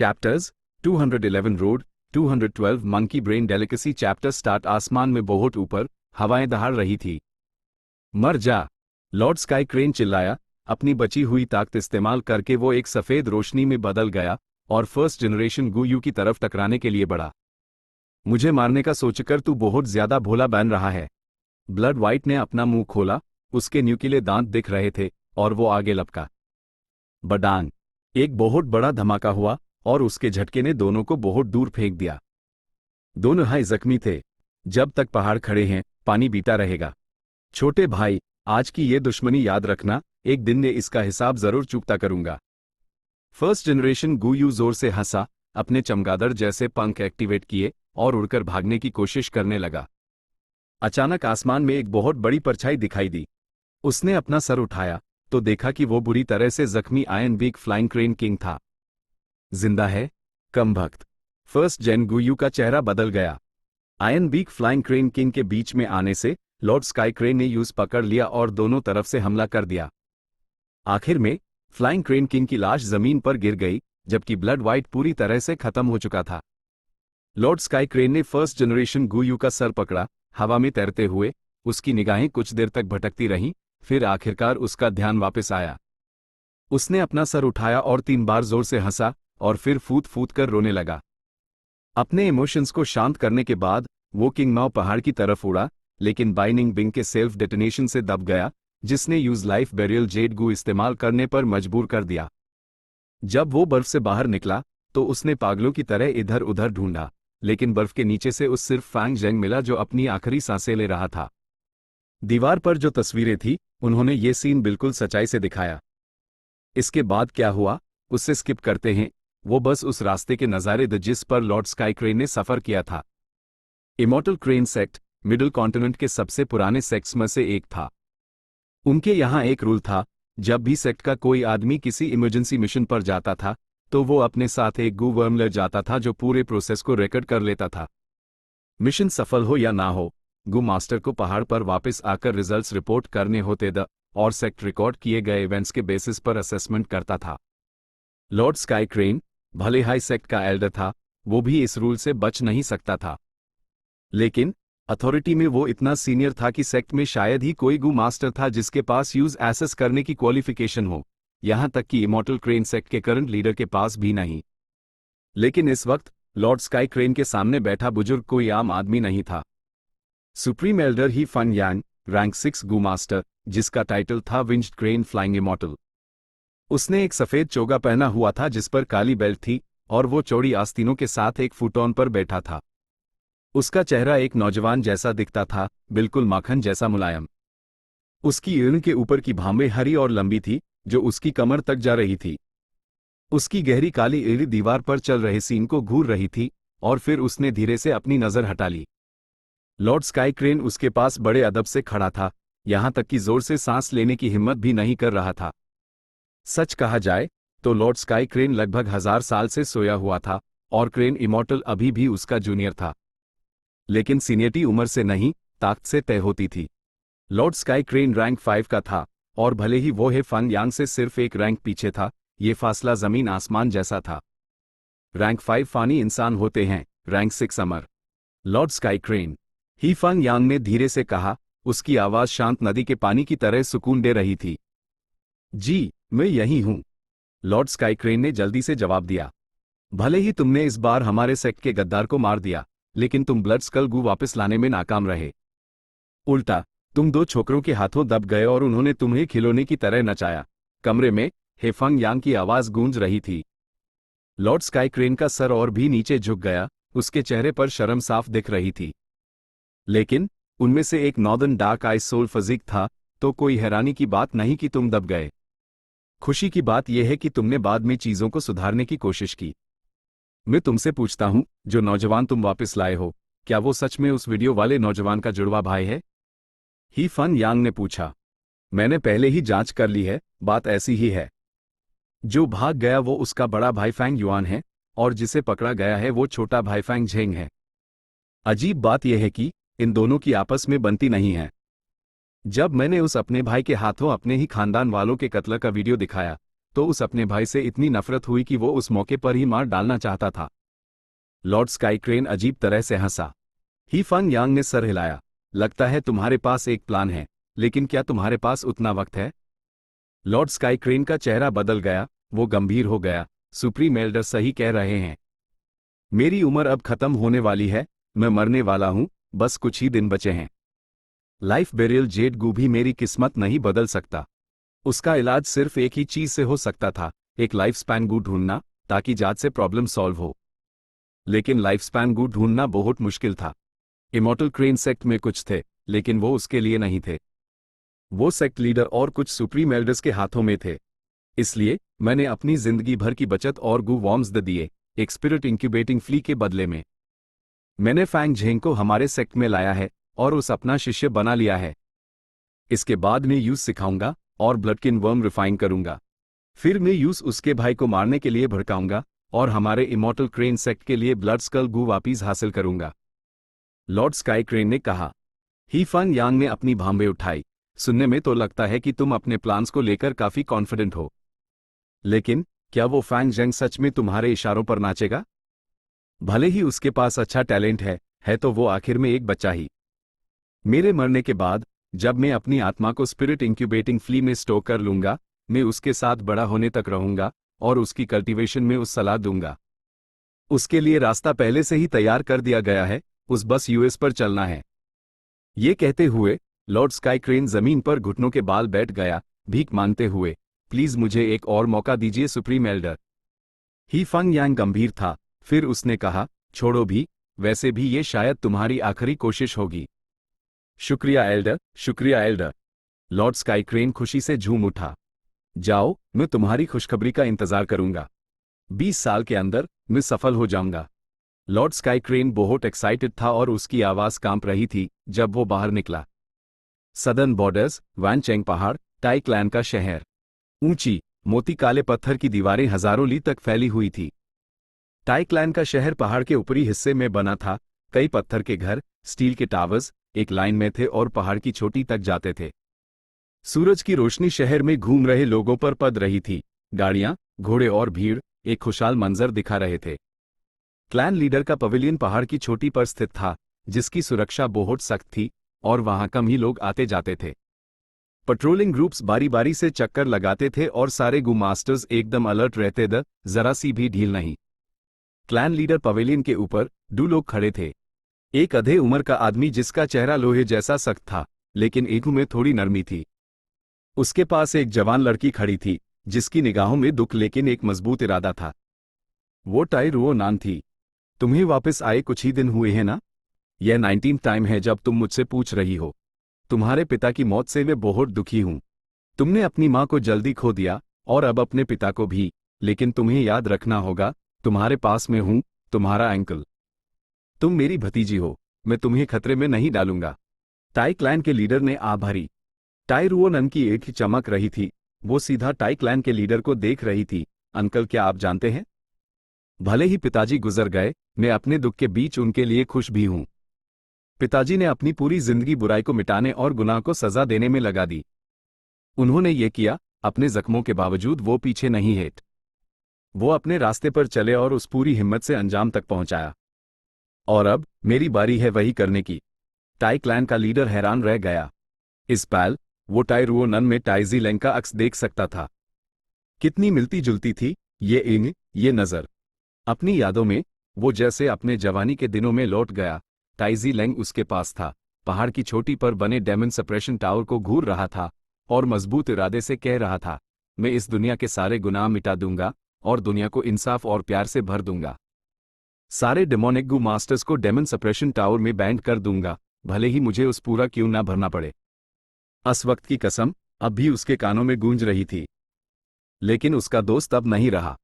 Chapters 211 road 212 monkey brain delicacy. Chapter start. आसमान में बहुत ऊपर हवाएं दहाड़ रही थी। मर जा, लॉर्ड स्काई क्रेन चिल्लाया। अपनी बची हुई ताकत इस्तेमाल करके वो एक सफेद रोशनी में बदल गया और फर्स्ट जनरेशन गुयू की तरफ टकराने के लिए बढ़ा। मुझे मारने का सोचकर तू बहुत ज्यादा भोला बन रहा है। ब्लड वाइट ने अपना मुंह खोला, उसके न्यूकीले दांत दिख रहे थे और वो आगे लपका। बडांग, एक बहुत बड़ा धमाका हुआ और उसके झटके ने दोनों को बहुत दूर फेंक दिया। दोनों हाई जख्मी थे। जब तक पहाड़ खड़े हैं पानी बीता रहेगा। छोटे भाई, आज की ये दुश्मनी याद रखना, एक दिन ने इसका हिसाब जरूर चुकता करूंगा। फर्स्ट जनरेशन गुयू जोर से हंसा, अपने चमगादड़ जैसे पंख एक्टिवेट किए और उड़कर भागने की कोशिश करने लगा। अचानक आसमान में एक बहुत बड़ी परछाई दिखाई दी। उसने अपना सर उठाया तो देखा कि वो बुरी तरह से जख्मी Iron Beak Flying Crane King था। जिंदा है, कम भक्त। फर्स्ट जेन गुयू का चेहरा बदल गया। Iron Beak Flying Crane King के बीच में आने से लॉर्ड स्काई क्रेन ने यूज पकड़ लिया और दोनों तरफ से हमला कर दिया। आखिर में फ्लाइंग क्रेन किंग की लाश जमीन पर गिर गई, जबकि ब्लड वाइट पूरी तरह से खत्म हो चुका था। लॉर्ड स्काई क्रेन ने फर्स्ट जनरेशन गुयू का सर पकड़ा। हवा में तैरते हुए उसकी निगाहें कुछ देर तक भटकती रहीं, फिर आखिरकार उसका ध्यान वापस आया। उसने अपना सर उठाया और 3 बार जोर से हंसा और फिर फूट फूट कर रोने लगा। अपने इमोशंस को शांत करने के बाद वो किंग माओ पहाड़ की तरफ उड़ा, लेकिन बाइनिंग बिंग के सेल्फ डेटोनेशन से दब गया, जिसने यूज लाइफ बेरियल जेड गू इस्तेमाल करने पर मजबूर कर दिया। जब वो बर्फ से बाहर निकला तो उसने पागलों की तरह इधर उधर ढूंढा, लेकिन बर्फ के नीचे से उस सिर्फ फैंग जेंग मिला जो अपनी आखिरी सांसें ले रहा था। दीवार पर जो तस्वीरें थी उन्होंने ये सीन बिल्कुल सच्चाई से दिखाया। इसके बाद क्या हुआ उससे स्किप करते हैं। वो बस उस रास्ते के नज़ारे द जिस पर लॉर्ड स्काई क्रेन ने सफर किया था। Immortal crane sect middle continent के सबसे पुराने सेक्ट्स में से एक था। उनके यहाँ एक रूल था, जब भी सेक्ट का कोई आदमी किसी इमरजेंसी मिशन पर जाता था तो वो अपने साथ एक गू वर्म ले जाता था जो पूरे प्रोसेस को रिकॉर्ड कर लेता था। मिशन सफल हो या ना हो, गू मास्टर को पहाड़ पर वापस आकर रिजल्ट्स रिपोर्ट करने होते थे और सेक्ट रिकॉर्ड किए गए इवेंट्स के बेसिस पर असेसमेंट करता था। लॉर्ड स्काई क्रेन भले हाई सेक्ट का एल्डर था, वो भी इस रूल से बच नहीं सकता था। लेकिन अथॉरिटी में वो इतना सीनियर था कि सेक्ट में शायद ही कोई गू मास्टर था जिसके पास यूज एसेस करने की क्वालिफिकेशन हो, यहां तक कि इमॉर्टल क्रेन सेक्ट के करंट लीडर के पास भी नहीं। लेकिन इस वक्त लॉर्ड स्काई क्रेन के सामने बैठा बुजुर्ग कोई आम आदमी नहीं था। सुप्रीम एल्डर ही फन यांग, रैंक 6 गू मास्टर, जिसका टाइटल था विंज्ड क्रेन फ्लाइंग इमॉर्टल। उसने एक सफेद चोगा पहना हुआ था जिस पर काली बेल्ट थी और वो चौड़ी आस्तीनों के साथ एक फुटॉन पर बैठा था। उसका चेहरा एक नौजवान जैसा दिखता था, बिल्कुल माखन जैसा मुलायम। उसकी ईर्ण के ऊपर की भांबें हरी और लंबी थी जो उसकी कमर तक जा रही थी। उसकी गहरी काली ईड़ी दीवार पर चल रहे सीन को घूर रही थी और फिर उसने धीरे से अपनी नजर हटा ली। लॉर्ड स्काई क्रेन उसके पास बड़े अदब से खड़ा था, यहां तक कि जोर से सांस लेने की हिम्मत भी नहीं कर रहा था। सच कहा जाए तो लॉर्ड स्काई क्रेन लगभग 1000 साल से सोया हुआ था और क्रेन इमॉर्टल अभी भी उसका जूनियर था। लेकिन सीनियरिटी उम्र से नहीं, ताकत से तय होती थी। लॉर्ड स्काई क्रेन रैंक 5 का था और भले ही वो है फन यांग से सिर्फ एक रैंक पीछे था, ये फासला जमीन आसमान जैसा था। रैंक 5 फानी इंसान होते हैं, रैंक 6 अमर। लॉर्ड स्काई क्रेन, ही फन यांग ने धीरे से कहा, उसकी आवाज शांत नदी के पानी की तरह सुकून दे रही थी। जी, मैं यही हूं, लॉर्ड स्काई क्रेन ने जल्दी से जवाब दिया। भले ही तुमने इस बार हमारे सेक्ट के गद्दार को मार दिया, लेकिन तुम ब्लड स्कल गू वापस लाने में नाकाम रहे। उल्टा तुम 2 छोकरों के हाथों दब गए और उन्होंने तुम्हें खिलौने की तरह नचाया। कमरे में हेफंग यांग की आवाज गूंज रही थी। लॉर्ड स्काई क्रेन का सर और भी नीचे झुक गया, उसके चेहरे पर शर्म साफ दिख रही थी। लेकिन उनमें से एक Northern Dark Eyes Soul Physique था, तो कोई हैरानी की बात नहीं कि तुम दब गए। खुशी की बात यह है कि तुमने बाद में चीजों को सुधारने की कोशिश की। मैं तुमसे पूछता हूं, जो नौजवान तुम वापस लाए हो, क्या वो सच में उस वीडियो वाले नौजवान का जुड़वा भाई है? ही फन यांग ने पूछा। मैंने पहले ही जांच कर ली है, बात ऐसी ही है। जो भाग गया वो उसका बड़ा भाई फैंग युआन है और जिसे पकड़ा गया है वो छोटा भाई फैंग झेंग है। अजीब बात यह है कि इन दोनों की आपस में बनती नहीं है। जब मैंने उस अपने भाई के हाथों अपने ही खानदान वालों के कत्ल का वीडियो दिखाया तो उस अपने भाई से इतनी नफरत हुई कि वो उस मौके पर ही मार डालना चाहता था। लॉर्ड स्काई क्रेन अजीब तरह से हंसा। ही फंग यांग ने सर हिलाया। लगता है तुम्हारे पास एक प्लान है, लेकिन क्या तुम्हारे पास उतना वक्त है? लॉर्ड स्काई क्रेन का चेहरा बदल गया, वो गंभीर हो गया। सुप्रीम एल्डर सही कह रहे हैं। मेरी उम्र अब खत्म होने वाली है, मैं मरने वाला हूं, बस कुछ ही दिन बचे हैं। लाइफ बेरियल जेड गू भी मेरी किस्मत नहीं बदल सकता। उसका इलाज सिर्फ एक ही चीज से हो सकता था, एक लाइफ स्पैन गू ढूंढना, ताकि जात से प्रॉब्लम सॉल्व हो। लेकिन लाइफ स्पैन गू ढूंढना बहुत मुश्किल था। इमॉर्टल क्रेन सेक्ट में कुछ थे, लेकिन वो उसके लिए नहीं थे। वो सेक्ट लीडर और कुछ सुप्रीम एल्डर्स के हाथों में थे। इसलिए मैंने अपनी जिंदगी भर की बचत और गू वॉर्म्स दे दिए, एक स्पिरिट इंक्यूबेटिंग फ्ली के बदले में। मैंने फैंग झेंग को हमारे सेक्ट में लाया है और उस अपना शिष्य बना लिया है। इसके बाद मैं यूज सिखाऊंगा और ब्लडकिन वर्म रिफाइन करूंगा। फिर मैं यूज उसके भाई को मारने के लिए भड़काऊंगा और हमारे इमॉर्टल क्रेन सेक्ट के लिए ब्लड स्कल गू वापिस हासिल करूंगा। लॉर्ड स्काई क्रेन ने कहा। ही फंग यांग ने अपनी भांबे उठाई। सुनने में तो लगता है कि तुम अपने प्लान्स को लेकर काफी कॉन्फिडेंट हो, लेकिन क्या वो फैंग जेंग सच में तुम्हारे इशारों पर नाचेगा? भले ही उसके पास अच्छा टैलेंट है तो वो आखिर में एक बच्चा ही। मेरे मरने के बाद जब मैं अपनी आत्मा को स्पिरिट इंक्यूबेटिंग फ्ली में स्टोर कर लूंगा, मैं उसके साथ बड़ा होने तक रहूंगा और उसकी कल्टीवेशन में उस सलाह दूंगा। उसके लिए रास्ता पहले से ही तैयार कर दिया गया है, उस बस यूएस पर चलना है। ये कहते हुए लॉर्ड स्काई क्रेन जमीन पर घुटनों के बाल बैठ गया, भीख मांगते हुए, प्लीज मुझे एक और मौका दीजिए सुप्रीम एल्डर। ही फंग यांग गंभीर था, फिर उसने कहा, छोड़ो भी, वैसे भी ये शायद तुम्हारी आखिरी कोशिश होगी। शुक्रिया एल्डर, शुक्रिया एल्डर। लॉर्ड स्काई क्रेन खुशी से झूम उठा। जाओ, मैं तुम्हारी खुशखबरी का इंतजार करूंगा। 20 साल के अंदर मैं सफल हो जाऊंगा। लॉर्ड स्काई क्रेन बहुत एक्साइटेड था और उसकी आवाज कांप रही थी जब वो बाहर निकला। सदर्न बॉर्डर्स, वानचेंग पहाड़, टाई क्लैन का शहर। ऊंची, मोती काले पत्थर की दीवारें हजारों ली तक फैली हुई थी। टाई क्लैन का शहर पहाड़ के ऊपरी हिस्से में बना था। कई पत्थर के घर, स्टील के टावर्स एक लाइन में थे और पहाड़ की चोटी तक जाते थे। सूरज की रोशनी शहर में घूम रहे लोगों पर पड़ रही थी। गाड़ियां, घोड़े और भीड़ एक खुशहाल मंजर दिखा रहे थे। क्लैन लीडर का पवेलियन पहाड़ की चोटी पर स्थित था, जिसकी सुरक्षा बहुत सख्त थी और वहां कम ही लोग आते जाते थे। पेट्रोलिंग ग्रुप्स बारी बारी से चक्कर लगाते थे और सारे गू मास्टर्स एकदम अलर्ट रहते थे, जरा सी भी ढील नहीं। क्लैन लीडर पवेलियन के ऊपर 2 लोग खड़े थे। एक आधे उम्र का आदमी जिसका चेहरा लोहे जैसा सख्त था, लेकिन आंखों में थोड़ी नरमी थी। उसके पास एक जवान लड़की खड़ी थी, जिसकी निगाहों में दुख लेकिन एक मजबूत इरादा था। वो टाई रुओ नान थी। तुम्हें वापस आए कुछ ही दिन हुए हैं ना? यह 19 टाइम है जब तुम मुझसे पूछ रही हो। तुम्हारे पिता की मौत से मैं बहुत दुखी हूं। तुमने अपनी मां को जल्दी खो दिया और अब अपने पिता को भी, लेकिन तुम्हें याद रखना होगा, तुम्हारे पास में हूं, तुम्हारा अंकल। तुम मेरी भतीजी हो, मैं तुम्हें खतरे में नहीं डालूंगा। टाई क्लैन के लीडर ने आभारी। टाई रुओनन की एक ही चमक रही थी, वो सीधा टाई क्लैन के लीडर को देख रही थी। अंकल, क्या आप जानते हैं, भले ही पिताजी गुजर गए, मैं अपने दुख के बीच उनके लिए खुश भी हूं। पिताजी ने अपनी पूरी जिंदगी बुराई को मिटाने और गुनाह को सजा देने में लगा दी। उन्होंने ये किया, अपने जख्मों के बावजूद वो पीछे नहीं हटे। वो अपने रास्ते पर चले और उस पूरी हिम्मत से अंजाम तक पहुंचाया। और अब मेरी बारी है वही करने की। टाई क्लैन का लीडर हैरान रह गया। इस पल वो टाई रुओनन में टाइजी लैंग का अक्स देख सकता था। कितनी मिलती जुलती थी ये इंग, ये नजर। अपनी यादों में वो जैसे अपने जवानी के दिनों में लौट गया। टाइजी लैंग उसके पास था, पहाड़ की चोटी पर बने डेमन सप्रेशन टावर को घूर रहा था और मजबूत इरादे से कह रहा था, मैं इस दुनिया के सारे गुनाह मिटा दूंगा और दुनिया को इंसाफ और प्यार से भर दूंगा। सारे डेमोनिक गू मास्टर्स को डेमन सप्रेशन टावर में बैंड कर दूंगा, भले ही मुझे उस पूरा क्यों ना भरना पड़े। उस वक्त की कसम अब भी उसके कानों में गूंज रही थी। लेकिन उसका दोस्त अब नहीं रहा।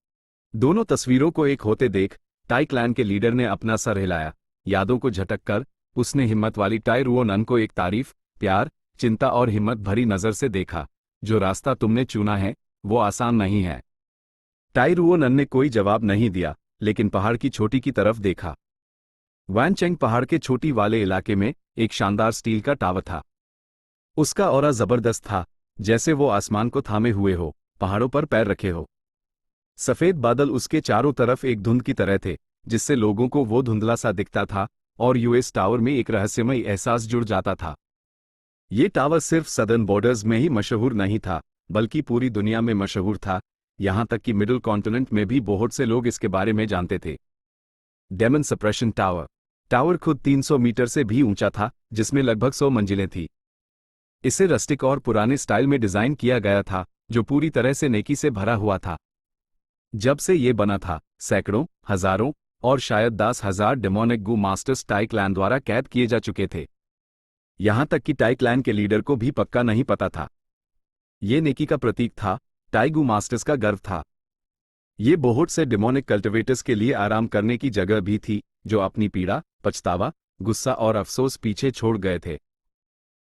दोनों तस्वीरों को एक होते देख टाई क्लैन के लीडर ने अपना सर हिलाया। यादों को झटक कर उसने हिम्मत वाली टाई रुओनन को एक तारीफ, प्यार, चिंता और हिम्मत भरी नजर से देखा। जो रास्ता तुमने चुना है वो आसान नहीं है। टाई रुओनन ने कोई जवाब नहीं दिया, लेकिन पहाड़ की चोटी की तरफ देखा। वानचेंग पहाड़ के चोटी वाले इलाके में एक शानदार स्टील का टावर था। उसका ऑरा जबरदस्त था, जैसे वो आसमान को थामे हुए हो, पहाड़ों पर पैर रखे हो। सफेद बादल उसके चारों तरफ एक धुंध की तरह थे, जिससे लोगों को वो धुंधला सा दिखता था और यूएस टावर में एक रहस्यमय एहसास जुड़ जाता था। ये टावर सिर्फ सदर्न बॉर्डर्स में ही मशहूर नहीं था, बल्कि पूरी दुनिया में मशहूर था, यहां तक कि मिडिल कॉन्टिनेंट में भी बहुत से लोग इसके बारे में जानते थे। Daemon suppression tower. टावर खुद 300 मीटर से भी ऊंचा था, जिसमें लगभग 100 मंजिलें थीं। इसे रस्टिक और पुराने स्टाइल में डिजाइन किया गया था, जो पूरी तरह से नेकी से भरा हुआ था। जब से ये बना था, सैकड़ों, हजारों और शायद 10,000 डेमोनिक गू मास्टर्स टाई क्लैन द्वारा कैद किए जा चुके थे। यहां तक कि टाई क्लैन के लीडर को भी पक्का नहीं पता था। ये नेकी का प्रतीक था, टाई गू मास्टर्स का गर्व था। ये बहुत से डेमोनिक कल्टिवेटर्स के लिए आराम करने की जगह भी थी, जो अपनी पीड़ा, पछतावा, गुस्सा और अफसोस पीछे छोड़ गए थे।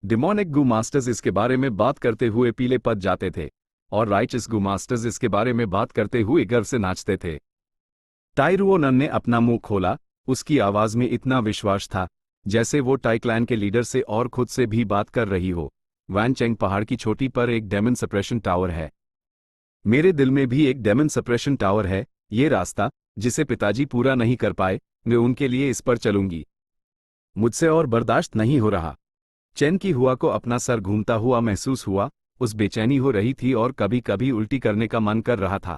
डेमोनिक गू मास्टर्स इसके बारे में बात करते हुए पीले पद जाते थे, और राइचस गू मास्टर्स इसके बारे में बात करते हुए गर्व से नाचते थे। टाइरुओनन ने अपना मुंह खोला, उसकी आवाज में इतना विश्वास था, जैसे वो टाई क्लैन के लीडर से और खुद से भी बात कर रही हो। वैनचेंग पहाड़ की चोटी पर एक डेमन सप्रेशन टावर है। मेरे दिल में भी एक डेमन सप्रेशन टावर है। ये रास्ता, जिसे पिताजी पूरा नहीं कर पाए, मैं उनके लिए इस पर चलूंगी। मुझसे और बर्दाश्त नहीं हो रहा। चेन की हुआ को अपना सर घूमता हुआ महसूस हुआ, उस बेचैनी हो रही थी और कभी कभी उल्टी करने का मन कर रहा था।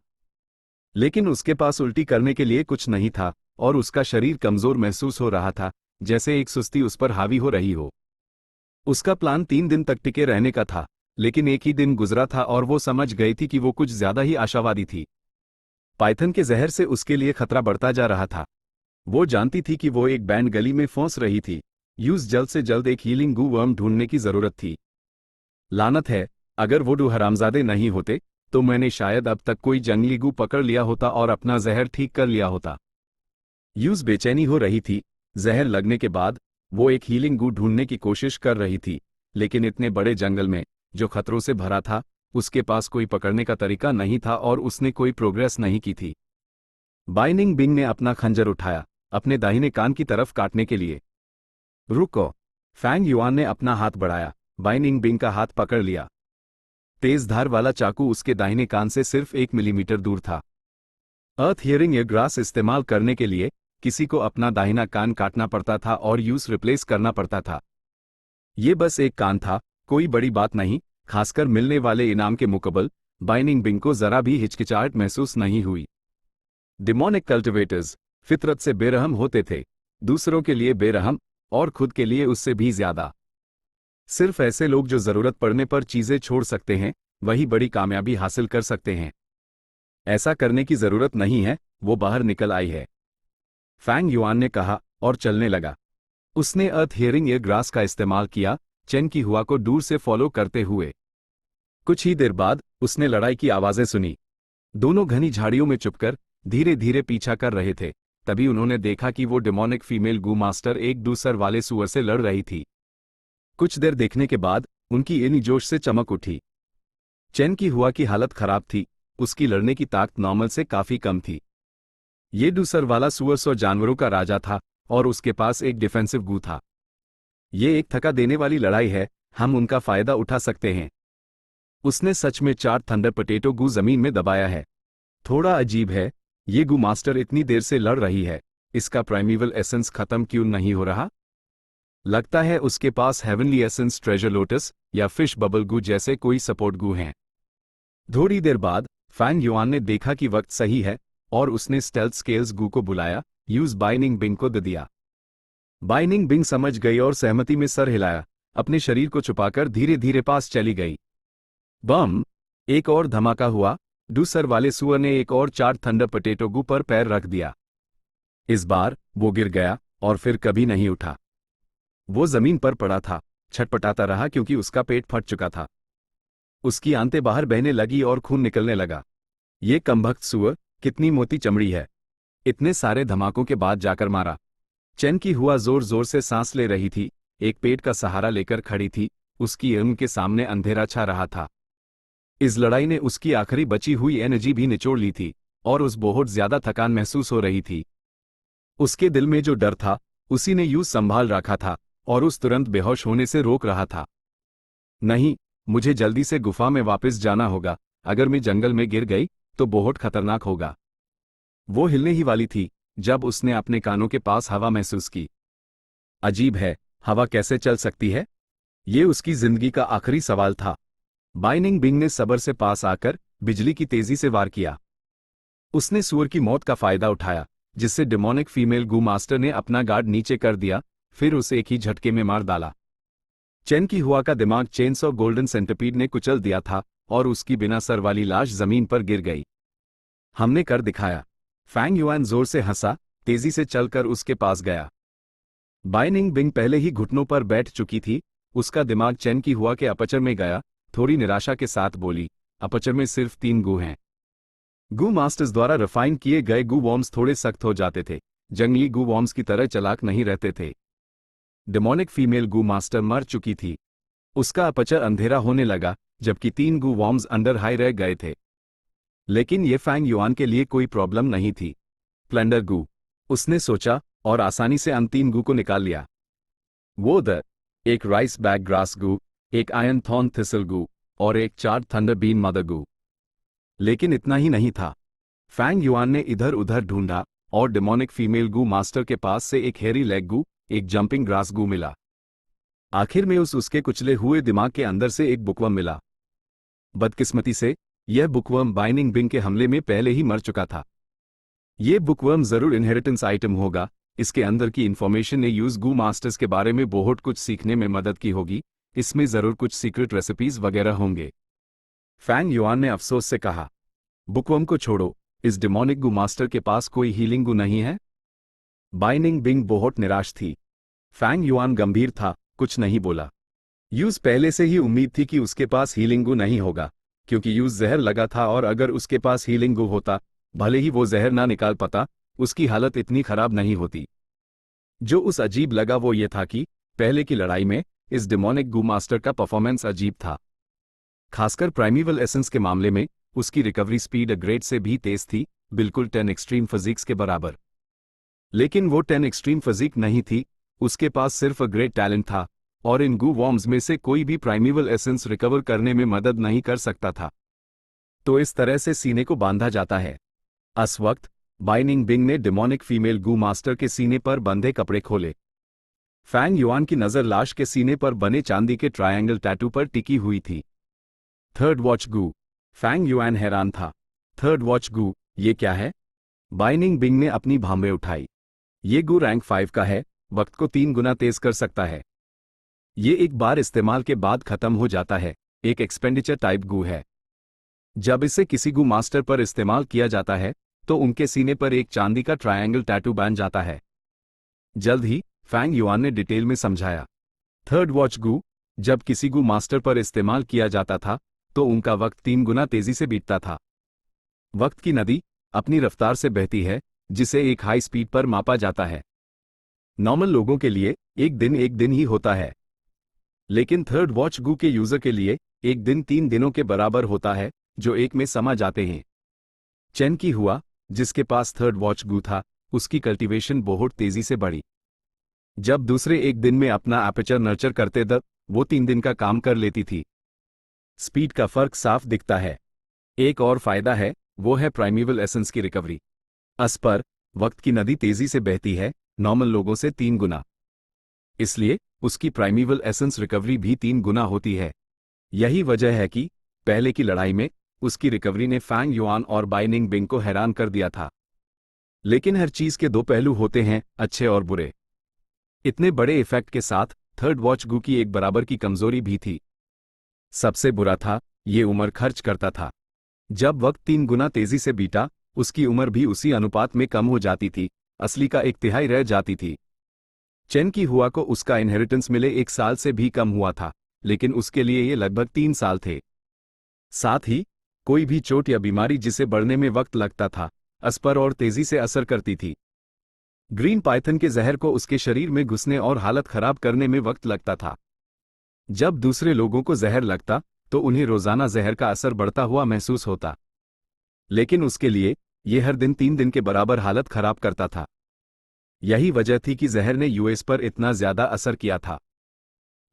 लेकिन उसके पास उल्टी करने के लिए कुछ नहीं था, और उसका शरीर कमजोर महसूस हो रहा था, जैसे एक सुस्ती उस पर हावी हो रही हो। उसका प्लान 3 दिन तक टिके रहने का था, लेकिन एक ही दिन गुजरा था और वो समझ गई थी कि वो कुछ ज्यादा ही आशावादी थी। पाइथन के जहर से उसके लिए खतरा बढ़ता जा रहा था। वो जानती थी कि वो एक बैंड गली में फंस रही थी। यूज जल्द से जल्द एक हीलिंग गू वर्म ढूंढने की जरूरत थी। लानत है, अगर वो डू हरामजादे नहीं होते, तो मैंने शायद अब तक कोई जंगली गू पकड़ लिया होता और अपना जहर ठीक कर लिया होता। यूज बेचैनी हो रही थी। जहर लगने के बाद वो एक हीलिंग गू ढूंढने की कोशिश कर रही थी, लेकिन इतने बड़े जंगल में, जो खतरों से भरा था, उसके पास कोई पकड़ने का तरीका नहीं था और उसने कोई प्रोग्रेस नहीं की थी। बाइनिंग बिंग ने अपना खंजर उठाया, अपने दाहिने कान की तरफ काटने के लिए। रुको! फैंग युआन ने अपना हाथ बढ़ाया, बाइनिंग बिंग का हाथ पकड़ लिया। तेज धार वाला चाकू उसके दाहिने कान से सिर्फ 1 मिलीमीटर दूर था। अर्थ हियरिंग एयर ग्रास इस्तेमाल करने के लिए किसी को अपना दाहिना कान काटना पड़ता था और यूज रिप्लेस करना पड़ता था। ये बस एक कान था, कोई बड़ी बात नहीं, खासकर मिलने वाले इनाम के मुकाबले। बाइनिंग बिंग को जरा भी हिचकिचाहट महसूस नहीं हुई। डिमोनिक कल्टिवेटर्स फितरत से बेरहम होते थे, दूसरों के लिए बेरहम और खुद के लिए उससे भी ज्यादा। सिर्फ ऐसे लोग जो जरूरत पड़ने पर चीजें छोड़ सकते हैं, वही बड़ी कामयाबी हासिल कर सकते हैं। ऐसा करने की जरूरत नहीं है, वो बाहर निकल आई है, फैंग युआन ने कहा और चलने लगा। उसने अर्थ हियरिंग एयर ग्रास का इस्तेमाल किया, चेन की हुआ को दूर से फॉलो करते हुए। कुछ ही देर बाद उसने लड़ाई की आवाजें सुनी। दोनों घनी झाड़ियों में चुपकर धीरे धीरे पीछा कर रहे थे। तभी उन्होंने देखा कि वो डेमोनिक फीमेल गू मास्टर एक दूसर वाले सुअर से लड़ रही थी। कुछ देर देखने के बाद उनकी एनी जोश से चमक उठी। चेन की हुआ की हालत खराब थी, उसकी लड़ने की ताकत नॉर्मल से काफी कम थी। ये दूसर वाला सुअर 100 जानवरों का राजा था और उसके पास एक डिफेंसिव गू था। ये एक थका देने वाली लड़ाई है, हम उनका फायदा उठा सकते हैं। उसने सच में 4 थंडर पोटैटो गू जमीन में दबाया है। थोड़ा अजीब है, ये गू मास्टर इतनी देर से लड़ रही है, इसका प्राइमेवल एसेंस खत्म क्यों नहीं हो रहा? लगता है उसके पास हेवनली एसेंस ट्रेजर लोटस या फिश बबल गू जैसे कोई सपोर्ट गू हैं। थोड़ी देर बाद फैंग युआन ने देखा कि वक्त सही है और उसने स्टेल्थ स्केल्स गू को बुलाया, यूज बाइनिंग बिंग को दे दिया। बाइनिंग बिंग समझ गई और सहमति में सर हिलाया, अपने शरीर को छुपाकर धीरे धीरे पास चली गई। बम! एक और धमाका हुआ। दूसर वाले सुअर ने एक और 4 थंडर पोटैटो गू पर पैर रख दिया। इस बार वो गिर गया और फिर कभी नहीं उठा। वो जमीन पर पड़ा था, छटपटाता रहा क्योंकि उसका पेट फट चुका था। उसकी आंतें बाहर बहने लगी और खून निकलने लगा। ये कमबख्त सुअर, कितनी मोटी चमड़ी है! इतने सारे धमाकों के बाद जाकर मारा। चेन की हुआ जोर जोर से सांस ले रही थी, एक पेट का सहारा लेकर खड़ी थी, उसकी आंख के सामने अंधेरा छा रहा था। इस लड़ाई ने उसकी आखिरी बची हुई एनर्जी भी निचोड़ ली थी और उस बहुत ज्यादा थकान महसूस हो रही थी। उसके दिल में जो डर था, उसी ने यूं संभाल रखा था और उस तुरंत बेहोश होने से रोक रहा था। नहीं, मुझे जल्दी से गुफा में वापस जाना होगा, अगर मैं जंगल में गिर गई तो बहुत खतरनाक होगा। वो हिलने ही वाली थी जब उसने अपने कानों के पास हवा महसूस की। अजीब है, हवा कैसे चल सकती है? ये उसकी जिंदगी का आखिरी सवाल था। बाइनिंग बिंग ने सब्र से पास आकर बिजली की तेजी से वार किया। उसने सूअर की मौत का फायदा उठाया, जिससे डिमोनिक फीमेल गू मास्टर ने अपना गार्ड नीचे कर दिया, फिर उसे एक ही झटके में मार डाला। चेन की हुआ का दिमाग चेन्स और गोल्डन सेंटिपीड ने कुचल दिया था और उसकी बिना सर वाली लाश जमीन पर गिर गई। हमने कर दिखाया। फैंग युआन जोर से हंसा, तेजी से चलकर उसके पास गया। बाइनिंग बिंग पहले ही घुटनों पर बैठ चुकी थी। उसका दिमाग चेन की हुआ के अपचर में गया। थोड़ी निराशा के साथ बोली, अपचर में सिर्फ 3 गू हैं। गू मास्टर्स द्वारा रिफाइन किए गए गू वॉर्म्स थोड़े सख्त हो जाते थे, जंगली गू वॉर्म्स की तरह चालाक नहीं रहते थे। डेमोनिक फीमेल गू मास्टर मर चुकी थी। उसका अपचर अंधेरा होने लगा, जबकि 3 गू वॉर्म्स अंडर हाई रह गए थे। लेकिन ये फैंग युआन के लिए कोई प्रॉब्लम नहीं थी। प्लेंडर गू, उसने सोचा, और आसानी से अन 3 गू को निकाल लिया। एक राइस बैग ग्रास गू, एक आयरन थॉर्न थिसल गू और एक चार्ड थंडर बीन मदर गू। लेकिन इतना ही नहीं था। फैंग युआन ने इधर उधर ढूंढा और डेमोनिक फीमेल गू मास्टर के पास से एक हेरी लेग गू, एक जंपिंग ग्रास गू मिला। आखिर में उसके कुचले हुए दिमाग के अंदर से एक बुकवर्म मिला। बदकिस्मती से यह बुकवर्म बाइनिंग बिंग के हमले में पहले ही मर चुका था। यह बुकवर्म जरूर इनहेरिटेंस आइटम होगा। इसके अंदर की इंफॉर्मेशन ने यूज गू मास्टर्स के बारे में बहुत कुछ सीखने में मदद की होगी। इसमें जरूर कुछ सीक्रेट रेसिपीज वगैरह होंगे। फैंग युआन ने अफसोस से कहा, बुकवर्म को छोड़ो, इस डिमोनिक गू मास्टर के पास कोई हीलिंग गू नहीं है? बाइनिंग बिंग बहुत निराश थी। फैंग युआन गंभीर था, कुछ नहीं बोला। यूज पहले से ही उम्मीद थी कि उसके पास हीलिंग गू नहीं होगा, क्योंकि यूज जहर लगा था और अगर उसके पास हीलिंग गू होता, भले ही वो जहर ना निकाल पाता, उसकी हालत इतनी खराब नहीं होती। जो उस अजीब लगा वो ये था कि पहले की लड़ाई में इस डिमोनिक गू मास्टर का परफॉर्मेंस अजीब था। खासकर प्राइमेवल एसेंस के मामले में उसकी रिकवरी स्पीड ग्रेड से भी तेज थी, बिल्कुल 10 एक्सट्रीम फिजिक्स के बराबर। लेकिन वो 10 एक्सट्रीम फिजिक नहीं थी, उसके पास सिर्फ ग्रेट टैलेंट था, और इन गू वॉर्म्स में से कोई भी प्राइमेवल एसेंस रिकवर करने में मदद नहीं कर सकता था। तो इस तरह से सीने को बांधा जाता है। उस वक्त बाइनिंग बिंग ने डिमोनिक फीमेल गू मास्टर के सीने पर बंधे कपड़े खोले। फैंग युआन की नजर लाश के सीने पर बने चांदी के ट्रायंगल टैटू पर टिकी हुई थी। थर्ड वॉच गू। फैंग युआन हैरान था। थर्ड वॉच गू, ये क्या है? बाइनिंग बिंग ने अपनी भांबे उठाई। ये गू रैंक 5 का है, वक्त को 3 गुना तेज कर सकता है। ये एक बार इस्तेमाल के बाद खत्म हो जाता है, एक एक्सपेंडिचर टाइप गू है। जब इसे किसी गू मास्टर पर इस्तेमाल किया जाता है तो उनके सीने पर एक चांदी का ट्रायंगल टैटू बन जाता है। जल्द ही फैंग युआन ने डिटेल में समझाया। थर्ड वॉच गू जब किसी गू मास्टर पर इस्तेमाल किया जाता था तो उनका वक्त 3 गुना तेजी से बीतता था। वक्त की नदी अपनी रफ्तार से बहती है, जिसे एक हाई स्पीड पर मापा जाता है। नॉर्मल लोगों के लिए एक दिन ही होता है, लेकिन थर्ड वॉच गू के यूजर के लिए एक दिन 3 दिनों के बराबर होता है, जो एक में समा जाते हैं। चेन की हुआ, जिसके पास थर्ड वॉच गू था, उसकी कल्टीवेशन बहुत तेजी से बढ़ी। जब दूसरे एक दिन में अपना एपर्चर नर्चर करते तब वो 3 दिन का काम कर लेती थी। स्पीड का फर्क साफ दिखता है। एक और फायदा है, वो है प्राइमेवल एसेंस की रिकवरी। अस पर वक्त की नदी तेजी से बहती है, नॉर्मल लोगों से 3 गुना। इसलिए उसकी प्राइमेवल एसेंस रिकवरी भी 3 गुना होती है। यही वजह है कि पहले की लड़ाई में उसकी रिकवरी ने फैंग युआन और बाइनिंग बिंग को हैरान कर दिया था। लेकिन हर चीज के 2 पहलू होते हैं, अच्छे और बुरे। इतने बड़े इफेक्ट के साथ थर्ड वॉच गू की एक बराबर की कमजोरी भी थी। सबसे बुरा था, ये उम्र खर्च करता था। जब वक्त 3 गुना तेजी से बीता, उसकी उम्र भी उसी अनुपात में कम हो जाती थी, असली का 1/3 रह जाती थी। चेन की हुआ को उसका इनहेरिटेंस मिले 1 साल से भी कम हुआ था, लेकिन उसके लिए ये लगभग 3 साल थे। साथ ही कोई भी चोट या बीमारी जिसे बढ़ने में वक्त लगता था, अस पर और तेजी से असर करती थी। ग्रीन पाइथन के जहर को उसके शरीर में घुसने और हालत खराब करने में वक्त लगता था। जब दूसरे लोगों को जहर लगता तो उन्हें रोजाना जहर का असर बढ़ता हुआ महसूस होता, लेकिन उसके लिए यह हर दिन 3 दिन के बराबर हालत खराब करता था। यही वजह थी कि जहर ने यूएस पर इतना ज्यादा असर किया था।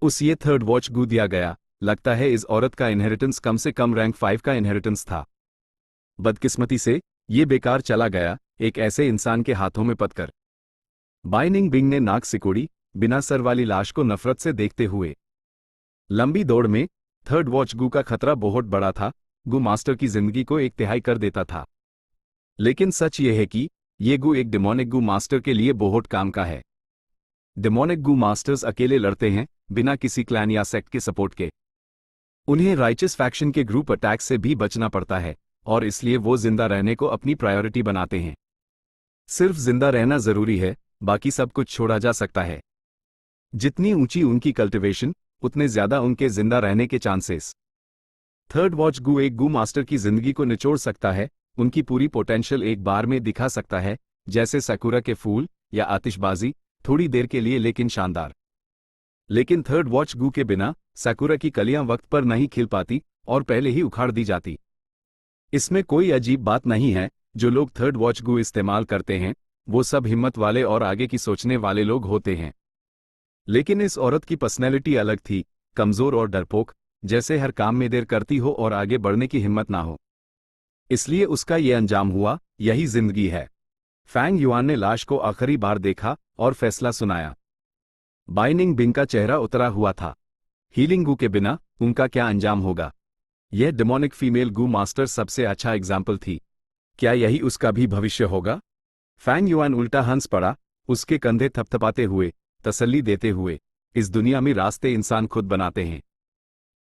उस ये थर्ड वॉच गू दिया गया, लगता है इस औरत का इनहेरिटेंस कम से कम रैंक 5 का इनहेरिटेंस था। बदकिस्मती से ये बेकार चला गया, एक ऐसे इंसान के हाथों में पड़कर। बाइनिंग बिंग ने नाक सिकोड़ी, बिना सर वाली लाश को नफरत से देखते हुए। लंबी दौड़ में थर्ड वॉच गू का खतरा बहुत बड़ा था, गू मास्टर की जिंदगी को एक तिहाई कर देता था। लेकिन सच यह है कि ये गू एक डिमोनिक गू मास्टर के लिए बहुत काम का है। डिमोनिक गू मास्टर्स अकेले लड़ते हैं, बिना किसी क्लैन या सेक्ट के सपोर्ट के। उन्हें राइचस फैक्शन के ग्रुप अटैक से भी बचना पड़ता है, और इसलिए वो जिंदा रहने को अपनी प्रायोरिटी बनाते हैं। सिर्फ जिंदा रहना जरूरी है, बाकी सब कुछ छोड़ा जा सकता है। जितनी ऊंची उनकी कल्टिवेशन, उतने ज्यादा उनके जिंदा रहने के चांसेस। थर्ड वॉच गू एक गू मास्टर की जिंदगी को निचोड़ सकता है, उनकी पूरी पोटेंशियल एक बार में दिखा सकता है, जैसे साकुरा के फूल या आतिशबाजी, थोड़ी देर के लिए लेकिन शानदार। लेकिन थर्ड वॉच गू के बिना साकुरा की कलियां वक्त पर नहीं खिल पाती और पहले ही उखाड़ दी जाती। इसमें कोई अजीब बात नहीं है, जो लोग थर्ड वॉच गू इस्तेमाल करते हैं वो सब हिम्मत वाले और आगे की सोचने वाले लोग होते हैं। लेकिन इस औरत की पर्सनैलिटी अलग थी, कमजोर और डरपोक, जैसे हर काम में देर करती हो और आगे बढ़ने की हिम्मत ना हो। इसलिए उसका ये अंजाम हुआ, यही जिंदगी है। फैंग युआन ने लाश को आखिरी बार देखा और फैसला सुनाया। बाइनिंग बिंग का चेहरा उतरा हुआ था। हीलिंग गू के बिना उनका क्या अंजाम होगा? यह डिमोनिक फीमेल गू मास्टर सबसे अच्छा एग्जाम्पल थी। क्या यही उसका भी भविष्य होगा? फैंग युआन उल्टा हंस पड़ा, उसके कंधे थपथपाते हुए, तसल्ली देते हुए। इस दुनिया में रास्ते इंसान खुद बनाते हैं।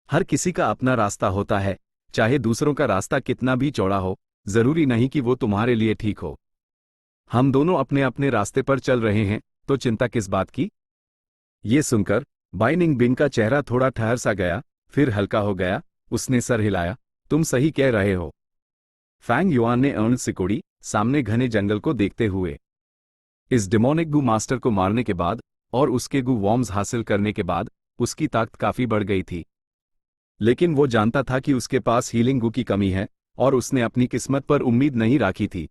हर किसी का अपना रास्ता होता है, चाहे दूसरों का रास्ता कितना भी चौड़ा हो, जरूरी नहीं कि वो तुम्हारे लिए ठीक हो। हम दोनों अपने अपने रास्ते पर चल रहे हैं, तो चिंता किस बात की? ये सुनकर बाइनिंग बिंग का चेहरा थोड़ा ठहर सा गया, फिर हल्का हो गया। उसने सर हिलाया, तुम सही कह रहे हो। फैंग युआन ने अर्न सिकोड़ी, सामने घने जंगल को देखते हुए। इस डिमोनिक गू मास्टर को मारने के बाद और उसके गू वॉर्म्स हासिल करने के बाद उसकी ताकत काफी बढ़ गई थी। लेकिन वो जानता था कि उसके पास हीलिंग गू की कमी है, और उसने अपनी किस्मत पर उम्मीद नहीं रखी थी।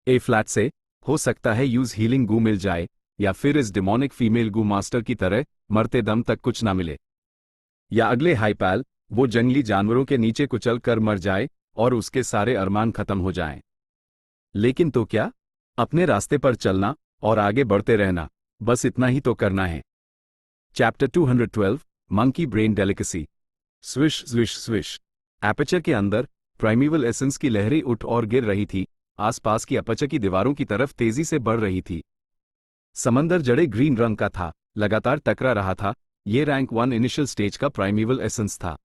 ए फ्लैट से हो सकता है यूज हीलिंग गू मिल जाए, या फिर इस डिमोनिक फीमेल गू मास्टर की तरह मरते दम तक कुछ ना मिले, या अगले हाईपैल वो जंगली जानवरों के नीचे कुचल कर मर जाए और उसके सारे अरमान खत्म हो जाएं। लेकिन तो क्या, अपने रास्ते पर चलना और आगे बढ़ते रहना, बस इतना ही तो करना है। Chapter 212 monkey brain delicacy. Swish swish swish. Aperture के अंदर प्राइमिवल एसेंस की लहरें उठ और गिर रही थी, आसपास की एपर्चर की दीवारों की तरफ तेजी से बढ़ रही थी। समंदर जड़े ग्रीन रंग का था, लगातार टकरा रहा था। यह रैंक 1 इनिशियल स्टेज का प्राइमिवल एसेंस था।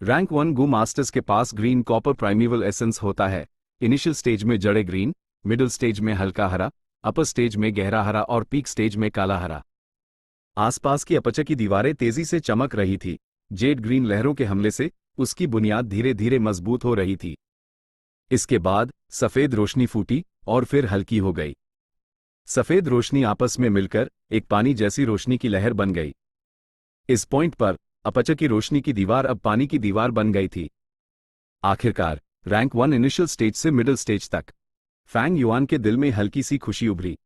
रैंक 1 गू मास्टर्स के पास ग्रीन कॉपर प्राइमिवल एसेंस होता है। इनिशियल स्टेज में जड़े ग्रीन, मिडिल स्टेज में हल्का हरा, अपर स्टेज में गहरा हरा और पीक स्टेज में काला हरा। आसपास की एपर्चर की दीवारें तेजी से चमक रही थी। जेड ग्रीन लहरों के हमले से उसकी बुनियाद धीरे धीरे मजबूत हो रही थी। इसके बाद सफेद रोशनी फूटी और फिर हल्की हो गई। सफेद रोशनी आपस में मिलकर एक पानी जैसी रोशनी की लहर बन गई। इस पॉइंट पर एपर्चर की रोशनी की दीवार अब पानी की दीवार बन गई थी। आखिरकार रैंक 1 इनिशियल स्टेज से मिडिल स्टेज तक। फैंग युआन के दिल में हल्की सी खुशी उभरी।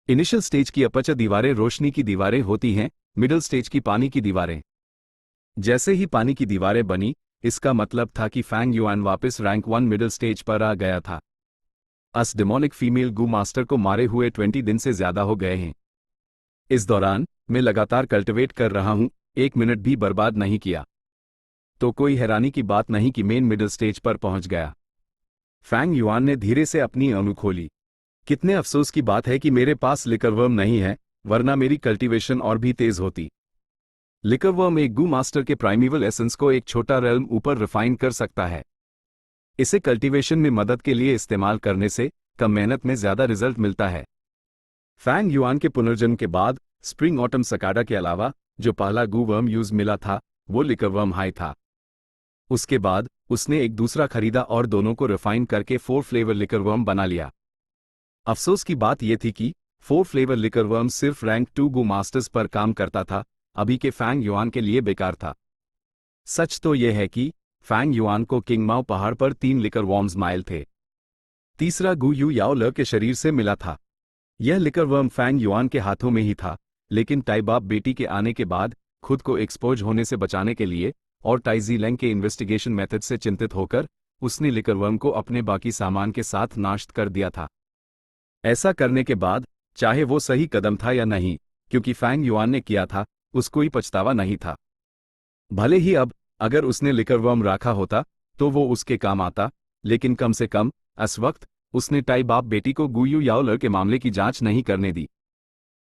इनिशियल स्टेज की एपर्चर दीवारें रोशनी की दीवारें होती हैं, मिडिल स्टेज की पानी की दीवारें। जैसे ही पानी की दीवारें बनी, इसका मतलब था कि फैंग युआन वापस रैंक 1 मिडिल स्टेज पर आ गया था। अस डिमोनिक फीमेल गू मास्टर को मारे हुए 20 दिन से ज्यादा हो गए हैं। इस दौरान मैं लगातार कल्टिवेट कर रहा हूं, 1 मिनट भी बर्बाद नहीं किया। तो कोई हैरानी की बात नहीं कि मेन मिडिल स्टेज पर पहुंच गया। फैंग युआन ने धीरे से अपनी अणु खोली। कितने अफसोस की बात है कि मेरे पास लिकरवर्म नहीं है, वरना मेरी कल्टीवेशन और भी तेज होती। लिकरवर्म एक गू मास्टर के प्राइमिवल एसेंस को एक छोटा रेल्म ऊपर रिफाइन कर सकता है। इसे कल्टीवेशन में मदद के लिए इस्तेमाल करने से कम मेहनत में ज्यादा रिजल्ट मिलता है। फैंग युआन के पुनर्जन्म के बाद स्प्रिंग ऑटम सकाडा के अलावा जो पहला गू वर्म यूज मिला था वो लिकरवर्म हाई था। उसके बाद उसने एक दूसरा खरीदा और दोनों को रिफाइन करके 4 फ्लेवर लिकरवर्म बना लिया। अफसोस की बात यह थी कि 4 फ्लेवर लिकरवर्म सिर्फ रैंक 2 गू मास्टर्स पर काम करता था, अभी के फैंग युआन के लिए बेकार था। सच तो यह है कि फैंग युआन को किंग माओ पहाड़ पर 3 लिकरवर्म्स माइल थे। तीसरा गू यू याओ ल के शरीर से मिला था। यह लिकरवर्म फैंग युआन के हाथों में ही था, लेकिन टाइबाब बेटी के आने के बाद खुद को एक्सपोज होने से बचाने के लिए और टाइजी लैंग के इन्वेस्टिगेशन मेथड से चिंतित होकर उसने लिकरवर्म को अपने बाकी सामान के साथ नाश्त कर दिया था। ऐसा करने के बाद, चाहे वो सही कदम था या नहीं, क्योंकि फैंग युआन ने किया था, उसको कोई पछतावा नहीं था। भले ही अब अगर उसने लिकरवर्म रखा होता तो वो उसके काम आता, लेकिन कम से कम इस वक्त उसने टाई बाप बेटी को गुयू याओलर के मामले की जांच नहीं करने दी।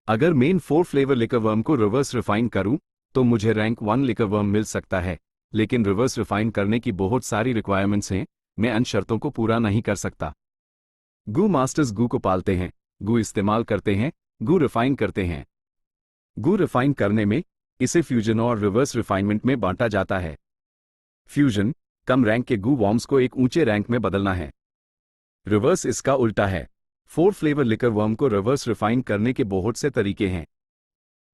अगर मेन 4 फ्लेवर लिकरवर्म को रिवर्स रिफाइन करूं तो मुझे रैंक 1 लिकरवर्म मिल सकता है, लेकिन रिवर्स रिफाइन करने की बहुत सारी रिक्वायरमेंट्स हैं, मैं उन शर्तों को पूरा नहीं कर सकता। गू मास्टर्स गू को पालते हैं, गू इस्तेमाल करते हैं, गू रिफाइन करते हैं। गू रिफाइन करने में इसे फ्यूजन और रिवर्स रिफाइनमेंट में बांटा जाता है। फ्यूजन, कम रैंक के गू वॉर्म्स को एक ऊंचे रैंक में बदलना है। रिवर्स इसका उल्टा है। 4 फ्लेवर लिकर वर्म को रिवर्स रिफाइन करने के बहुत से तरीके हैं।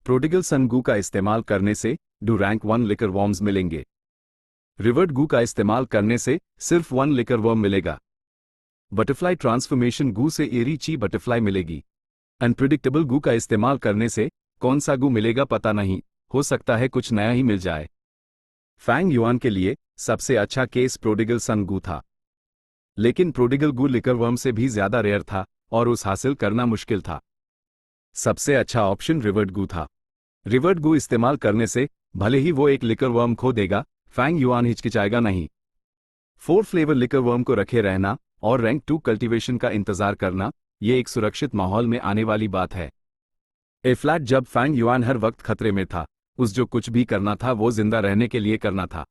प्रोडिगल सन गू का इस्तेमाल करने से डू रैंक 1 लिकर वर्म्स मिलेंगे। रिवर्ट गू का इस्तेमाल करने से सिर्फ 1 लिकर वर्म मिलेगा। बटरफ्लाई ट्रांसफॉर्मेशन गू से एरी ची बटरफ्लाई मिलेगी। अनप्रिडिक्टेबल गू का इस्तेमाल करने से कौन सा गू मिलेगा पता नहीं, हो सकता है कुछ नया ही मिल जाए। फैंग युआन के लिए सबसे अच्छा केस प्रोडिगल सन गू था, लेकिन प्रोडिगल गू लिकर वर्म से भी ज्यादा रेयर था और उस हासिल करना मुश्किल था। सबसे अच्छा ऑप्शन रिवर्ट गू था। रिवर्ट गू इस्तेमाल करने से भले ही वो एक लिकर वर्म खो देगा, फैंग युआन हिचकिचाएगा नहीं। 4 फ्लेवर लिकर वर्म को रखे रहना और रैंक 2 कल्टीवेशन का इंतजार करना, ये एक सुरक्षित माहौल में आने वाली बात है। ए फ्लैट जब फैंग युआन हर वक्त खतरे में था, उस जो कुछ भी करना था वो जिंदा रहने के लिए करना था।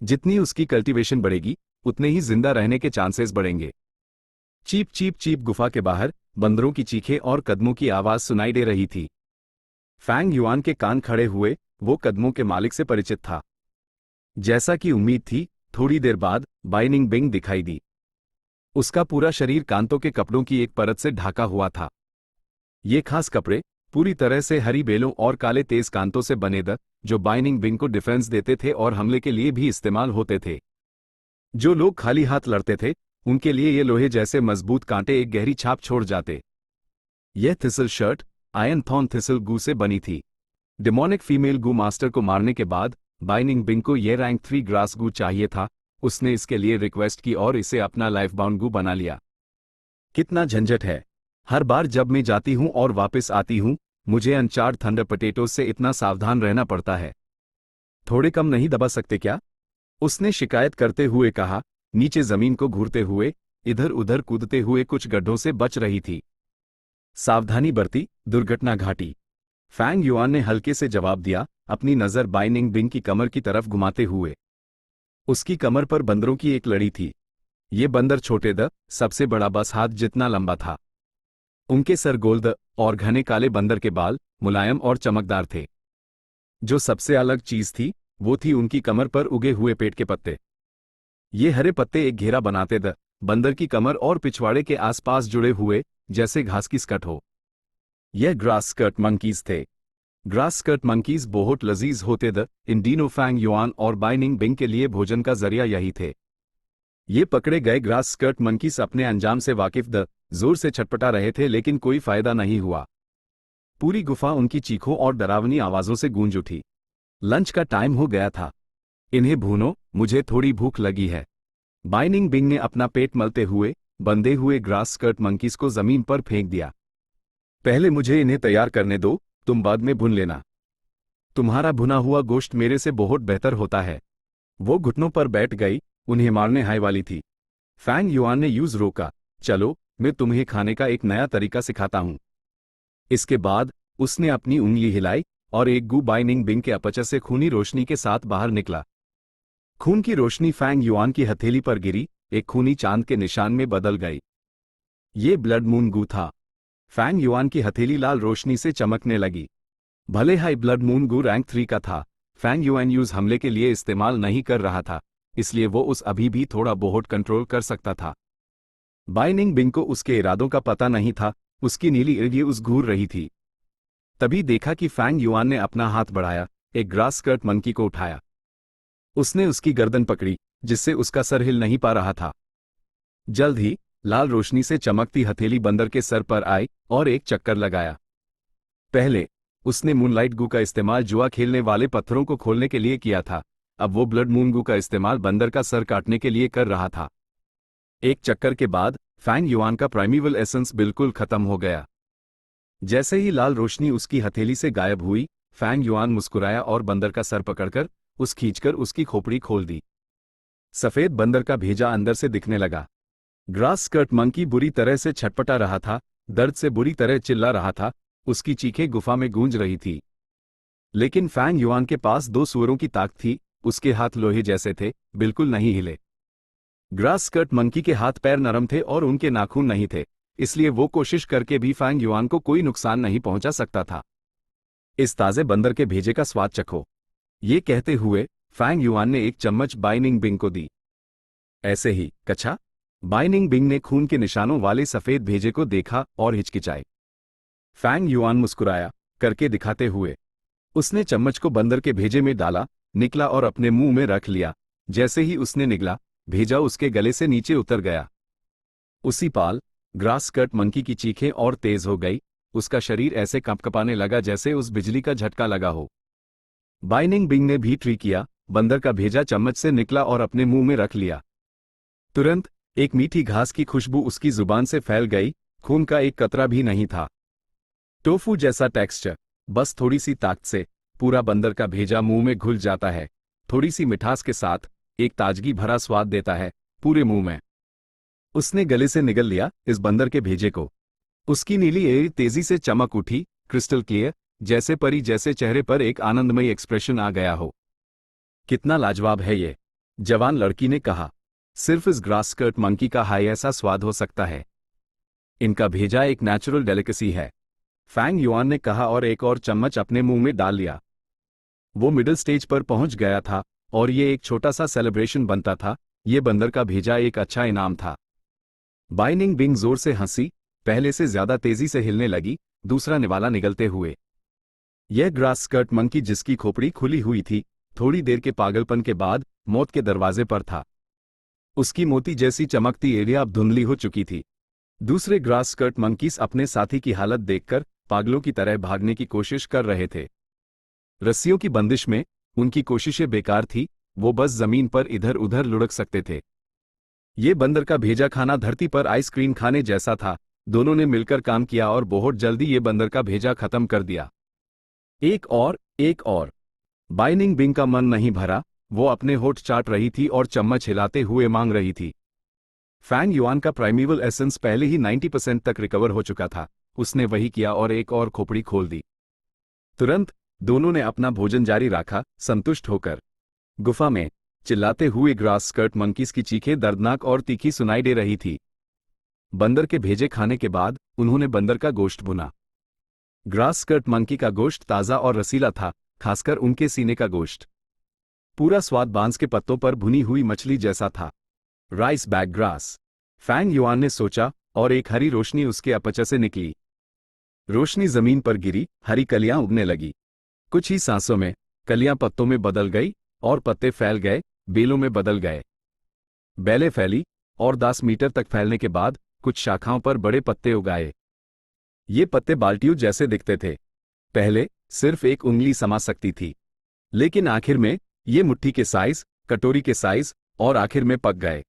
जितनी उसकी कल्टीवेशन बढ़ेगी उतने ही जिंदा रहने के चांसेस बढ़ेंगे। चीप चीप चीप गुफा के बाहर बंदरों की चीखें और कदमों की आवाज सुनाई दे रही थी। फैंग युआन के कान खड़े हुए, वो कदमों के मालिक से परिचित था। जैसा कि उम्मीद थी, थोड़ी देर बाद बाइनिंग बिंग दिखाई दी। उसका पूरा शरीर कांतों के कपड़ों की एक परत से ढका हुआ था। ये खास कपड़े पूरी तरह से हरी बेलों और काले तेज कांतों से बने थे, जो बाइनिंग बिंग को डिफेंस देते थे और हमले के लिए भी इस्तेमाल होते थे। जो लोग खाली हाथ लड़ते थे उनके लिए ये लोहे जैसे मजबूत कांटे एक गहरी छाप छोड़ जाते। यह थिसल शर्ट आयन थॉर्न थिसल गू से बनी थी। डिमोनिक फीमेल गू मास्टर को मारने के बाद बाइनिंग बिंग को यह रैंक 3 ग्रास गू चाहिए था। उसने इसके लिए रिक्वेस्ट की और इसे अपना लाइफ बाउंड गू बना लिया। कितना झंझट है, हर बार जब मैं जाती हूं और वापस आती हूं, मुझे अनचार्ड थंडर पोटैटोज से इतना सावधान रहना पड़ता है। थोड़े कम नहीं दबा सकते क्या? उसने शिकायत करते हुए कहा, नीचे जमीन को घूरते हुए, इधर उधर कूदते हुए कुछ गड्ढों से बच रही थी। सावधानी बरती, दुर्घटना घाटी। फैंग युआन ने हल्के से जवाब दिया, अपनी नजर बाइनिंग बिंग की कमर की तरफ घुमाते हुए। उसकी कमर पर बंदरों की एक लड़ी थी। ये बंदर छोटे द सबसे बड़ा बस हाथ जितना लंबा था। उनके सर गोल्द और घने काले बंदर के बाल मुलायम और चमकदार थे। जो सबसे अलग चीज थी वो थी उनकी कमर पर उगे हुए पेट के पत्ते। ये हरे पत्ते एक घेरा बनाते थे बंदर की कमर और पिछवाड़े के आसपास जुड़े हुए, जैसे घास की स्कर्ट हो। यह ग्रास स्कर्ट मंकीज थे। ग्रास स्कर्ट मंकीज बहुत लजीज होते थे। इन दिनों फैंग युआन और बाइनिंग बिंग के लिए भोजन का जरिया यही थे। ये पकड़े गए ग्रास स्कर्ट मंकीज अपने अंजाम से वाकिफ थे, जोर से छटपटा रहे थे लेकिन कोई फायदा नहीं हुआ। पूरी गुफा उनकी चीखों और डरावनी आवाजों से गूंज उठी। लंच का टाइम हो गया था। इन्हें भूनो, मुझे थोड़ी भूख लगी है। बाइनिंग बिंग ने अपना पेट मलते हुए बंधे हुए ग्रास स्कर्ट मंकीज को जमीन पर फेंक दिया। पहले मुझे इन्हें तैयार करने दो, तुम बाद में भून लेना। तुम्हारा भुना हुआ गोश्त मेरे से बहुत बेहतर होता है। वो घुटनों पर बैठ गई, उन्हें मारने हाय वाली थी। फैंग युआन ने यूज रोका, चलो मैं तुम्हें खाने का एक नया तरीका सिखाता हूं। इसके बाद उसने अपनी उंगली हिलाई और एक गू बाइनिंग बिंग के अपचर से खूनी रोशनी के साथ बाहर निकला। खून की रोशनी फैंग युआन की हथेली पर गिरी, एक खूनी चांद के निशान में बदल गई। ये ब्लड मून गू था। फैंग युआन की हथेली लाल रोशनी से चमकने लगी। भले हाई ब्लड मून गू रैंक 3 का था, फैंग युआन यूज हमले के लिए इस्तेमाल नहीं कर रहा था, इसलिए वो उस अभी भी थोड़ा बहुत कंट्रोल कर सकता था। बाइनिंग बिंग को उसके इरादों का पता नहीं था, उसकी नीली इर्गी उस घूर रही थी। तभी देखा कि फैंग युआन ने अपना हाथ बढ़ाया, एक ग्रास स्कर्ट मंकी को उठाया। उसने उसकी गर्दन पकड़ी, जिससे उसका सर हिल नहीं पा रहा था। जल्द ही लाल रोशनी से चमकती हथेली बंदर के सर पर आई और एक चक्कर लगाया। पहले उसने मूनलाइट गू का इस्तेमाल जुआ खेलने वाले पत्थरों को खोलने के लिए किया था। अब वो ब्लड मून गू का इस्तेमाल बंदर का सर काटने के लिए कर रहा था। एक चक्कर के बाद फैंग युआन का प्राइमेवल एसेंस बिल्कुल खत्म हो गया। जैसे ही लाल रोशनी उसकी हथेली से गायब हुई, फैंग युआन मुस्कुराया और बंदर का सर पकड़कर खींचकर उसकी खोपड़ी खोल दी। सफेद बंदर का भेजा अंदर से दिखने लगा। ग्रास स्कर्ट मंकी बुरी तरह से छटपटा रहा था, दर्द से बुरी तरह चिल्ला रहा था, उसकी चीखें गुफा में गूंज रही थी। लेकिन फैंग युआन के पास 2 सुअरों की ताकत थी, उसके हाथ लोहे जैसे थे, बिल्कुल नहीं हिले। ग्रास स्कर्ट मंकी के हाथ पैर नरम थे और उनके नाखून नहीं थे, इसलिए वो कोशिश करके भी फैंग युआन को कोई नुकसान नहीं पहुंचा सकता था। इस ताजे बंदर के भेजे का स्वाद चखो, ये कहते हुए फैंग युआन ने एक चम्मच बाइनिंग बिंग को दी। ऐसे ही कच्छा। बाइनिंग बिंग ने खून के निशानों वाले सफेद भेजे को देखा और हिचकिचाए। फैंग युआन मुस्कुराया करके दिखाते हुए उसने चम्मच को बंदर के भेजे में डाला, निकला और अपने मुंह में रख लिया। जैसे ही उसने निगला, भेजा उसके गले से नीचे उतर गया। उसी पाल ग्रास स्कर्ट मंकी की चीखें और तेज हो गई, उसका शरीर ऐसे कंपकपाने लगा जैसे उस बिजली का झटका लगा हो। बाइनिंग बिंग ने भी ट्री किया, बंदर का भेजा चम्मच से निकला और अपने मुंह में रख लिया। तुरंत एक मीठी घास की खुशबू उसकी जुबान से फैल गई, खून का एक कतरा भी नहीं था। टोफू जैसा टेक्सचर, बस थोड़ी सी ताकत से पूरा बंदर का भेजा मुंह में घुल जाता है। थोड़ी सी मिठास के साथ एक ताजगी भरा स्वाद देता है पूरे मुंह में। उसने गले से निगल लिया इस बंदर के भेजे को। उसकी नीली एड़ी तेजी से चमक उठी, क्रिस्टल क्लियर, जैसे परी जैसे चेहरे पर एक आनंदमयी एक्सप्रेशन आ गया हो। कितना लाजवाब है ये, जवान लड़की ने कहा। सिर्फ इस ग्रास स्कर्ट मंकी का हाई ऐसा स्वाद हो सकता है। इनका भेजा एक नेचुरल डेलिकेसी है, फैंग युआन ने कहा और एक और चम्मच अपने मुंह में डाल लिया। वो मिडिल स्टेज पर पहुंच गया था और ये एक छोटा सा सेलिब्रेशन बनता था। ये बंदर का भेजा एक अच्छा इनाम था। बाइनिंग बिंग जोर से हंसी, पहले से ज्यादा तेजी से हिलने लगी, दूसरा निवाला निगलते हुए। यह ग्रास स्कर्ट मंकी जिसकी खोपड़ी खुली हुई थी, थोड़ी देर के पागलपन के बाद मौत के दरवाजे पर था। उसकी मोती जैसी चमकती एड़ियां अब धुंधली हो चुकी थी। दूसरे ग्रास स्कर्ट मंकीस अपने साथी की हालत देखकर पागलों की तरह भागने की कोशिश कर रहे थे। रस्सियों की बंदिश में उनकी कोशिशें बेकार थी, वो बस जमीन पर इधर उधर लुढ़क सकते थे। ये बंदर का भेजा खाना धरती पर आइसक्रीम खाने जैसा था। दोनों ने मिलकर काम किया और बहुत जल्दी ये बंदर का भेजा खत्म कर दिया। एक और। बाइनिंग बिंग का मन नहीं भरा, वो अपने होठ चाट रही थी और चम्मच हिलाते हुए मांग रही थी। फैंग युआन का प्राइमेवल एसेंस पहले ही 90% तक रिकवर हो चुका था। उसने वही किया और एक और खोपड़ी खोल दी। तुरंत दोनों ने अपना भोजन जारी रखा, संतुष्ट होकर। गुफा में चिल्लाते हुए ग्रास स्कर्ट मंकीज की चीखें दर्दनाक और तीखी सुनाई दे रही थी। बंदर के भेजे खाने के बाद उन्होंने बंदर का गोश्त भुना। ग्रास स्कर्ट मंकी का गोश्त ताज़ा और रसीला था, खासकर उनके सीने का गोश्त। पूरा स्वाद बांस के पत्तों पर भुनी हुई मछली जैसा था। Rice Back Grass, Fang Yuan ने सोचा और एक हरी रोशनी उसके अपचे से निकली। रोशनी जमीन पर गिरी, हरी कलियां उगने लगी। कुछ ही सांसों में कलियां पत्तों में बदल गई और पत्ते फैल गए, बेलों में बदल गए। बेलें फैली और 10 मीटर तक फैलने के बाद कुछ शाखाओं पर बड़े पत्ते उगाए। ये पत्ते बाल्टियों जैसे दिखते थे। पहले सिर्फ एक उंगली समा सकती थी, लेकिन आखिर में ये मुट्ठी के साइज, कटोरी के साइज और आखिर में पक गए।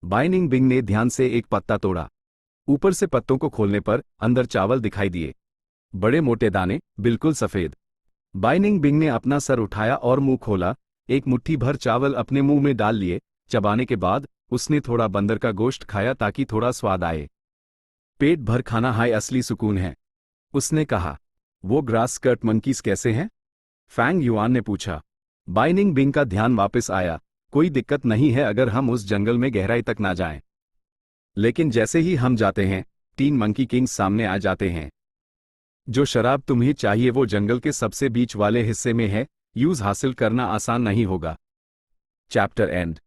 बाइनिंग बिंग ने ध्यान से एक पत्ता तोड़ा। ऊपर से पत्तों को खोलने पर अंदर चावल दिखाई दिए, बड़े मोटे दाने, बिल्कुल सफेद। बाइनिंग बिंग ने अपना सर उठाया और मुंह खोला, एक मुट्ठी भर चावल अपने मुंह में डाल लिए। चबाने के बाद उसने थोड़ा बंदर का गोश्त खाया ताकि थोड़ा स्वाद आए। पेट भर खाना हाय असली सुकून है, उसने कहा। वो ग्रास स्कर्ट मंकीज कैसे हैं? फैंग युआन ने पूछा। बाइनिंग बिंग का ध्यान वापस आया। कोई दिक्कत नहीं है अगर हम उस जंगल में गहराई तक ना जाएं। लेकिन जैसे ही हम जाते हैं, 3 मंकी किंग्स सामने आ जाते हैं। जो शराब तुम्हें चाहिए वो जंगल के सबसे बीच वाले हिस्से में है, यूज हासिल करना आसान नहीं होगा। Chapter and.